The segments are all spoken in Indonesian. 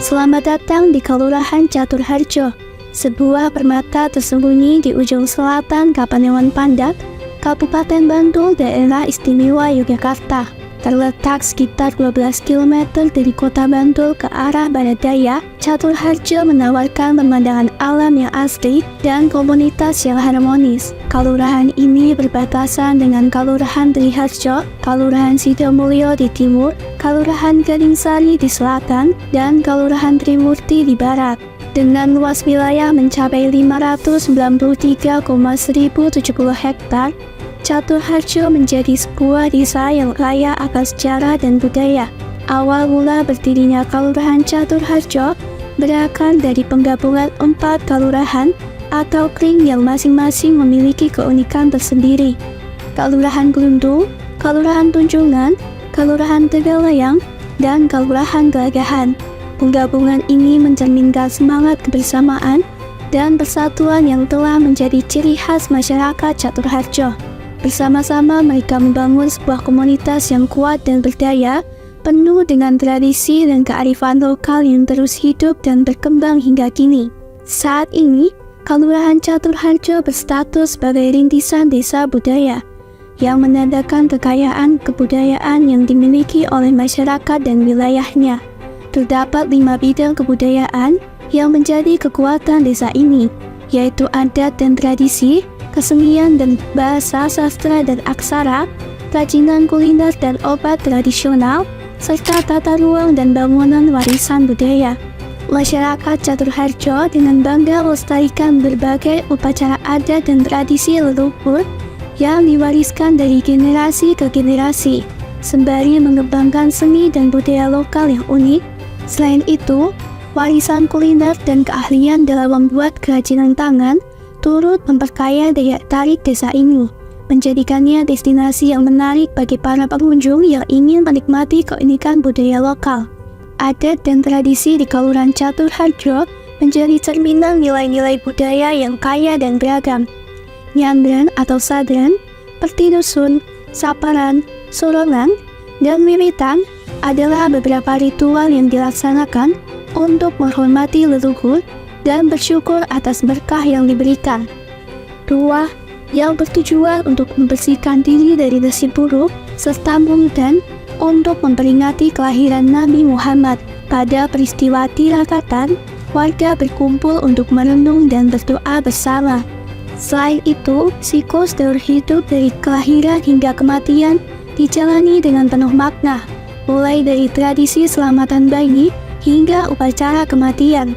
Selamat datang di Kelurahan Caturharjo, sebuah permata tersembunyi di ujung selatan Kapanewon Pandak, Kabupaten Bantul, Daerah Istimewa Yogyakarta. Terletak sekitar 12 km dari kota Bantul ke arah barat daya, Caturharjo menawarkan pemandangan alam yang asri dan komunitas yang harmonis. Kelurahan ini berbatasan dengan Kelurahan Triharjo, Kelurahan Sidomulyo di timur, Kelurahan Garingsari di selatan, dan Kelurahan Trimurti di barat. Dengan luas wilayah mencapai 593,1070 hektar, Caturharjo menjadi sebuah desa yang kaya akan sejarah dan budaya. Awal mula berdirinya Kelurahan Caturharjo berakar dari penggabungan 4 kelurahan atau kling yang masing-masing memiliki keunikan tersendiri. Kelurahan Glundung, Kelurahan Tunjungan, Kelurahan Tegalayang, dan Kelurahan Gelagahan. Penggabungan ini mencerminkan semangat kebersamaan dan persatuan yang telah menjadi ciri khas masyarakat Caturharjo. Bersama-sama mereka membangun sebuah komunitas yang kuat dan berdaya, penuh dengan tradisi dan kearifan lokal yang terus hidup dan berkembang hingga kini. Saat ini, Kelurahan Caturharjo berstatus sebagai rintisan desa budaya, yang menandakan kekayaan kebudayaan yang dimiliki oleh masyarakat dan wilayahnya. Terdapat 5 bidang kebudayaan yang menjadi kekuatan desa ini, yaitu adat dan tradisi, kesenian dan bahasa, sastra dan aksara, kerajinan kuliner dan obat tradisional, serta tata ruang dan bangunan warisan budaya. Masyarakat Caturharjo dengan bangga melestarikan berbagai upacara adat dan tradisi leluhur yang diwariskan dari generasi ke generasi, sembari mengembangkan seni dan budaya lokal yang unik. Selain itu, warisan kuliner dan keahlian dalam membuat kerajinan tangan turut memperkaya daya tarik desa ini, menjadikannya destinasi yang menarik bagi para pengunjung yang ingin menikmati keunikan budaya lokal. Adat dan tradisi di Kelurahan Caturharjo menjadi cerminan nilai-nilai budaya yang kaya dan beragam. Nyandran atau sadran, pertidusun, saparan, sorongan, dan wiritan adalah beberapa ritual yang dilaksanakan untuk menghormati leluhur dan bersyukur atas berkah yang diberikan. Ruah yang bertujuan untuk membersihkan diri dari nasib buruk, serta mungdan untuk memperingati kelahiran Nabi Muhammad. Pada peristiwa tirakatan, warga berkumpul untuk merenung dan berdoa bersama. Selain itu, siklus daur hidup dari kelahiran hingga kematian dijalani dengan penuh makna, mulai dari tradisi selamatan bayi hingga upacara kematian.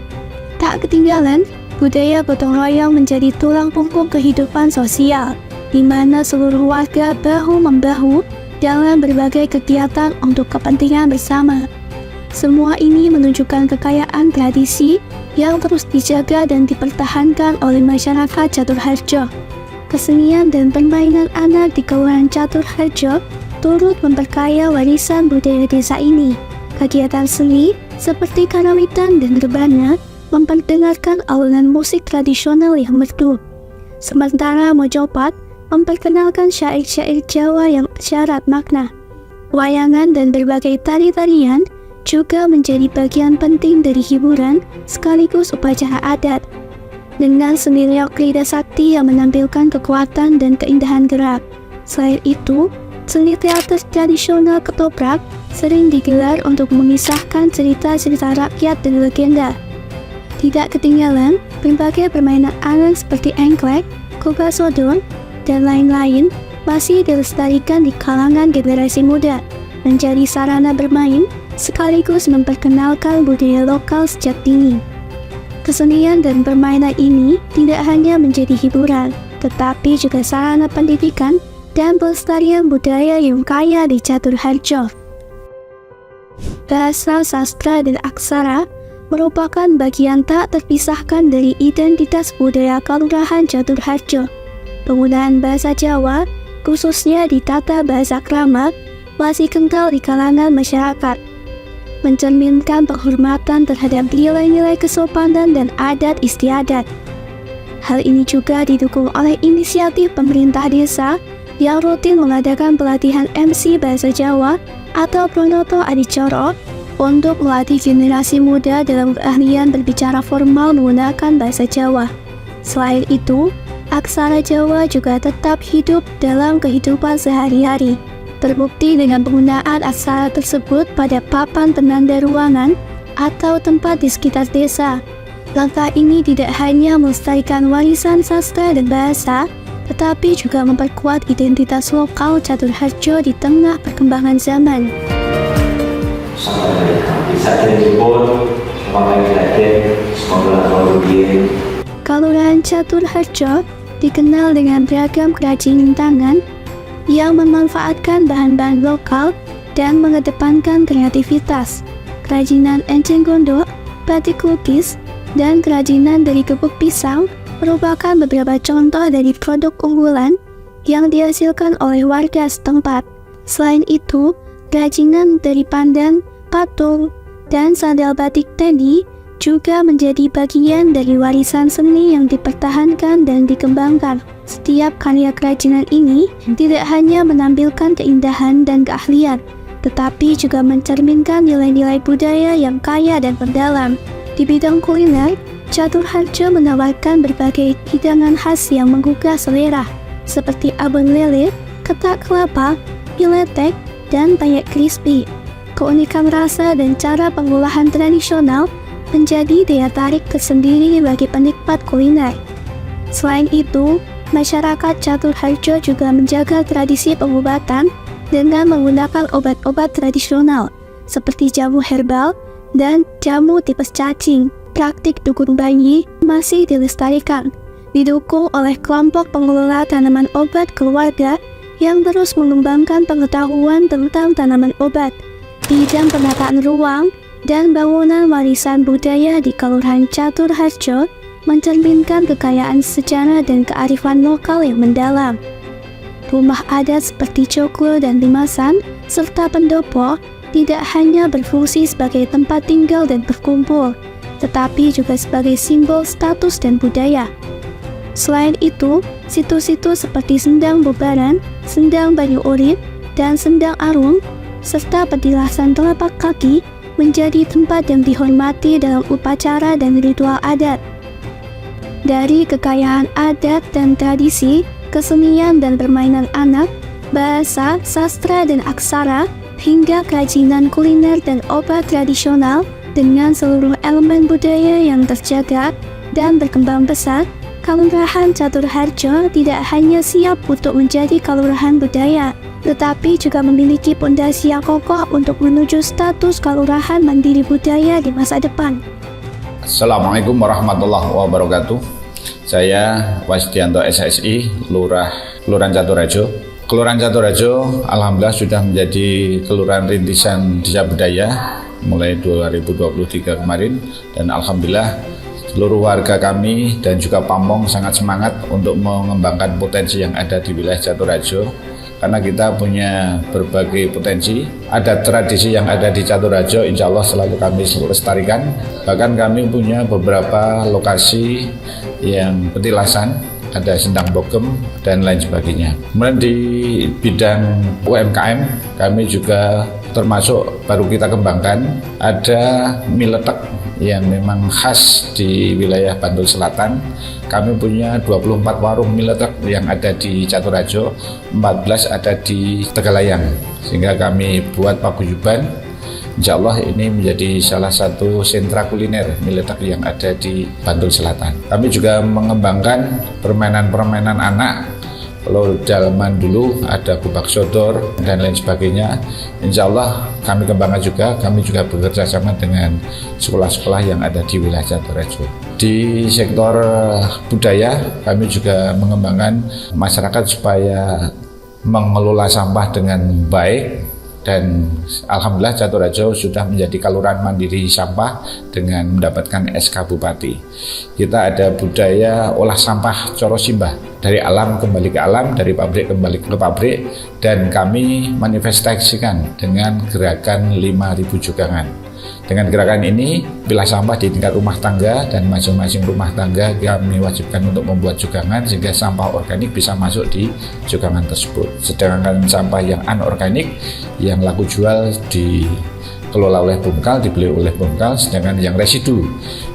Tak ketinggalan, budaya gotong royong menjadi tulang punggung kehidupan sosial, di mana seluruh warga bahu-membahu dalam berbagai kegiatan untuk kepentingan bersama. Semua ini menunjukkan kekayaan tradisi yang terus dijaga dan dipertahankan oleh masyarakat Caturharjo. Kesenian dan permainan anak di Kelurahan Caturharjo turut memperkaya warisan budaya desa ini. Kegiatan seni seperti karawitan dan rebana memperdengarkan alunan musik tradisional yang merdu, sementara mojopat memperkenalkan syair-syair Jawa yang syarat makna. Wayangan dan berbagai tari-tarian juga menjadi bagian penting dari hiburan sekaligus upacara adat, dengan seni reok Krida Sakti yang menampilkan kekuatan dan keindahan gerak. Selain itu, seni teater tradisional ketoprak sering digelar untuk memisahkan cerita-cerita rakyat dan legenda. Tidak ketinggalan, berbagai permainan anak seperti engklek, kuba sodon, dan lain-lain masih dilestarikan di kalangan generasi muda, menjadi sarana bermain sekaligus memperkenalkan budaya lokal sejak dini. Kesenian dan permainan ini tidak hanya menjadi hiburan, tetapi juga sarana pendidikan dan pelestarian budaya yang kaya di Caturharjo. Bahasa, sastra, dan aksara merupakan bagian tak terpisahkan dari identitas budaya Kelurahan Caturharjo. Penggunaan bahasa Jawa, khususnya di tata bahasa krama, masih kental di kalangan masyarakat, mencerminkan penghormatan terhadap nilai-nilai kesopanan dan adat istiadat. Hal ini juga didukung oleh inisiatif pemerintah desa yang rutin mengadakan pelatihan MC Bahasa Jawa atau Pronoto Adicoro untuk melatih generasi muda dalam keahlian berbicara formal menggunakan bahasa Jawa. Selain itu, aksara Jawa juga tetap hidup dalam kehidupan sehari-hari. Terbukti dengan penggunaan aksara tersebut pada papan penanda ruangan atau tempat di sekitar desa. Langkah ini tidak hanya melestarikan warisan sastra dan bahasa, tetapi juga memperkuat identitas lokal Caturharjo di tengah perkembangan zaman. Kelurahan Caturharjo dikenal dengan beragam kerajinan tangan yang memanfaatkan bahan-bahan lokal dan mengedepankan kreativitas. Kerajinan enceng gondok, batik lukis, dan kerajinan dari gepuk pisang merupakan beberapa contoh dari produk unggulan yang dihasilkan oleh warga setempat. Selain itu, kerajinan dari pandan, patung, dan sandal batik tadi juga menjadi bagian dari warisan seni yang dipertahankan dan dikembangkan. Setiap karya kerajinan ini tidak hanya menampilkan keindahan dan keahlian, tetapi juga mencerminkan nilai-nilai budaya yang kaya dan mendalam. Di bidang kuliner, Caturharjo menawarkan berbagai hidangan khas yang menggugah selera, seperti abon lele, ketak kelapa, piletek, dan payek crispy. Keunikan rasa dan cara pengolahan tradisional menjadi daya tarik tersendiri bagi penikmat kuliner. Selain itu, masyarakat Caturharjo juga menjaga tradisi pengobatan dengan menggunakan obat-obat tradisional, seperti jamu herbal dan jamu tipes cacing. Praktik dukun bayi masih dilestarikan, didukung oleh kelompok pengelola tanaman obat keluarga yang terus mengembangkan pengetahuan tentang tanaman obat. Bidang penataan ruang dan bangunan warisan budaya di Kelurahan Caturharjo mencerminkan kekayaan sejarah dan kearifan lokal yang mendalam. Rumah adat seperti Coklo dan Limasan serta pendopo tidak hanya berfungsi sebagai tempat tinggal dan berkumpul, tetapi juga sebagai simbol status dan budaya. Selain itu, situs-situs seperti Sendang Bobaran, Sendang Banyu Urip, dan Sendang Arum, serta petilasan telapak kaki menjadi tempat yang dihormati dalam upacara dan ritual adat. Dari kekayaan adat dan tradisi, kesenian dan permainan anak, bahasa, sastra dan aksara, hingga kerajinan kuliner dan obat tradisional, dengan seluruh elemen budaya yang terjaga dan berkembang pesat, Kelurahan Caturharjo tidak hanya siap untuk menjadi kelurahan budaya, tetapi juga memiliki pondasi yang kokoh untuk menuju status kelurahan mandiri budaya di masa depan. Assalamualaikum warahmatullahi wabarakatuh. Saya Wasdianto SSI, Kelurahan Caturharjo. Kelurahan Caturharjo alhamdulillah sudah menjadi kelurahan rintisan desa budaya mulai 2023 kemarin, dan alhamdulillah seluruh warga kami dan juga Pamong sangat semangat untuk mengembangkan potensi yang ada di wilayah Caturharjo, karena kita punya berbagai potensi. Ada tradisi yang ada di Caturharjo, insya Allah selalu kami lestarikan. Bahkan kami punya beberapa lokasi yang petilasan, ada Sendang Bogem dan lain sebagainya. Kemudian di bidang UMKM kami juga termasuk baru kita kembangkan, ada mie letek yang memang khas di wilayah Bantul Selatan. Kami punya 24 warung mie letek yang ada di Caturharjo, 14 ada di Tegalayang, sehingga kami buat paguyuban. Insya Allah ini menjadi salah satu sentra kuliner mie letek yang ada di Bantul Selatan. Kami juga mengembangkan permainan-permainan anak. Kalau zaman dulu ada kubak sodor dan lain sebagainya, insya Allah kami kembangkan juga. Kami juga bekerja sama dengan sekolah-sekolah yang ada di wilayah Caturharjo. Di sektor budaya, kami juga mengembangkan masyarakat supaya mengelola sampah dengan baik. Dan alhamdulillah Caturharjo sudah menjadi kelurahan mandiri sampah dengan mendapatkan SK Bupati. Kita ada budaya olah sampah Coro Simbah, dari alam kembali ke alam, dari pabrik kembali ke pabrik, dan kami manifestasikan dengan gerakan 5.000 jugangan. Dengan gerakan ini, pilah sampah di tingkat rumah tangga, dan masing-masing rumah tangga kami wajibkan untuk membuat jugangan sehingga sampah organik bisa masuk di jugangan tersebut. Sedangkan sampah yang anorganik yang laku jual di dikelola oleh Bumkal, dibeli oleh Bumkal, sedangkan yang residu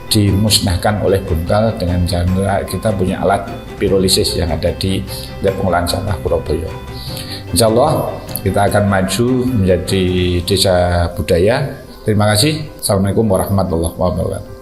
dimusnahkan oleh Bumkal dengan cara kita punya alat pirolisis yang ada di pengolahan sampah Purwoboyo. Insya Allah kita akan maju menjadi desa budaya. Terima kasih. Assalamualaikum warahmatullahi wabarakatuh.